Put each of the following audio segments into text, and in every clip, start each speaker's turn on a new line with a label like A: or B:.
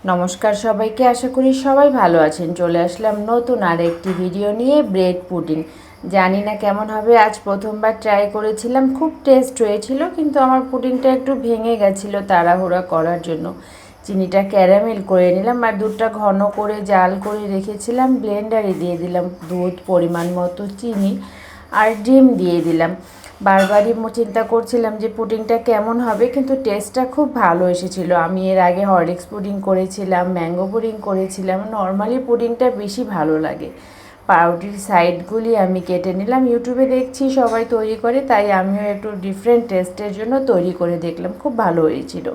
A: নমস্কার সবাইকে, আশা করি সবাই ভালো আছেন। চলে আসলাম নতুন আর একটি ভিডিও নিয়ে, ব্রেড পুডিং। জানি না কেমন হবে, আজ প্রথমবার ট্রাই করেছিলাম, খুব টেস্ট হয়েছিল, কিন্তু আমার পুডিংটা একটু ভেঙে গেছিলো তাড়াহুড়া করার জন্য। চিনিটা ক্যারামেল করে নিলাম আর দুধটা ঘন করে জাল করে রেখেছিলাম, ব্লেন্ডারে দিয়ে দিলাম দুধ, পরিমাণ মতো চিনি আর ডিম দিয়ে দিলাম। বারবারই চিন্তা করছিলাম যে পুডিংটা কেমন হবে, কিন্তু টেস্টটা খুব ভালো এসেছিলো। আমি এর আগে হরলিক্স পুডিং করেছিলাম, ম্যাঙ্গো পুডিং করেছিলাম, নর্মালি পুডিংটা বেশি ভালো লাগে। পাউরুটির সাইডগুলি আমি কেটে নিলাম, ইউটিউবে দেখছি সবাই তৈরি করে, তাই আমিও একটু ডিফারেন্ট টেস্টের জন্য তৈরি করে দেখলাম, খুব ভালো হয়েছিল।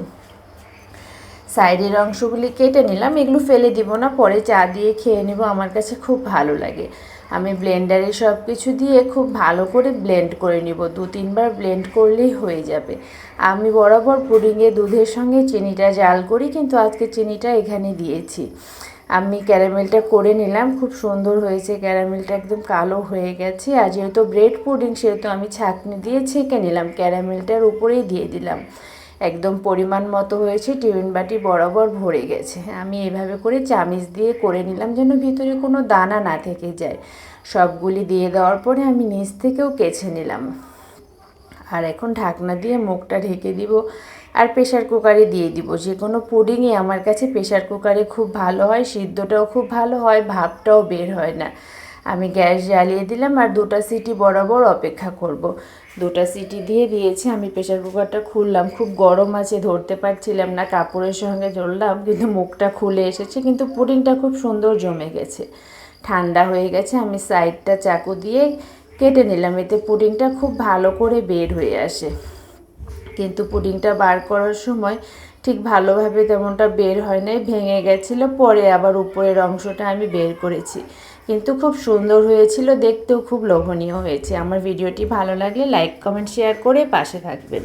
A: সাইডের অংশগুলি কেটে নিলাম, এগুলো ফেলে দিব না, পরে চা দিয়ে খেয়ে নেব, আমার কাছে খুব ভালো লাগে। আমি ব্লেন্ডারে সব কিছু দিয়ে খুব ভালো করে ব্লেন্ড করে নিব, 2-3 বার ব্লেন্ড করলেই হয়ে যাবে। আমি বরাবর পুডিংয়ে দুধের সঙ্গে চিনিটা জাল করি, কিন্তু আজকে চিনিটা এখানে দিয়েছি। আমি ক্যারামেলটা করে নিলাম, খুব সুন্দর হয়েছে, ক্যারামেলটা একদম কালো হয়ে গেছে। আর যেহেতু ব্রেড পুডিং, সেহেতু আমি ছাঁকনি দিয়ে ছেঁকে নিলাম, ক্যারামেলটার উপরেই দিয়ে দিলাম। একদম পরিমাণ মতো হয়েছে, টিফিন বাটি বরাবর ভরে গেছে। আমি এভাবে করে চামিচ দিয়ে করে নিলাম, যেন ভিতরে কোনো দানা না থেকে যায়। সবগুলি দিয়ে দেওয়ার পরে আমি নিচ থেকেও কেচে নিলাম। আর এখন ঢাকনা দিয়ে মুখটা ঢেকে দিব আর প্রেশার কুকারে দিয়ে দিব। যে কোনো পুডিংই আমার কাছে প্রেশার কুকারে খুব ভালো হয়, সিদ্ধটাও খুব ভালো হয়, ভাপটাও বের হয় না। আমি গ্যাস জ্বালিয়ে দিলাম আর 2টা সিটি বরাবর অপেক্ষা করব। 2টা সিটি দিয়ে দিয়েছি, আমি প্রেশার কুকারটা খুললাম, খুব গরম আছে, ধরতে পারছিলাম না, কাপড়ের সঙ্গে ধরলাম, কিন্তু মুখটা খুলে এসেছে, কিন্তু পুডিংটা খুব সুন্দর জমে গেছে। ঠান্ডা হয়ে গেছে, আমি সাইডটা চাকু দিয়ে কেটে নিলাম, এতে পুডিংটা খুব ভালো করে বের হয়ে আসে। কিন্তু পুডিংটা বার করার সময় ঠিক ভালোভাবে তেমনটা বের হয় নাই, ভেঙে গেছিলো, পরে আবার উপরের অংশটা আমি বের করেছি। কিন্তু খুব সুন্দর হয়েছিল, দেখতেও খুব লোভনীয় হয়েছে। আমার ভিডিওটি ভালো লাগলে লাইক, কমেন্ট, শেয়ার করে পাশে থাকবেন।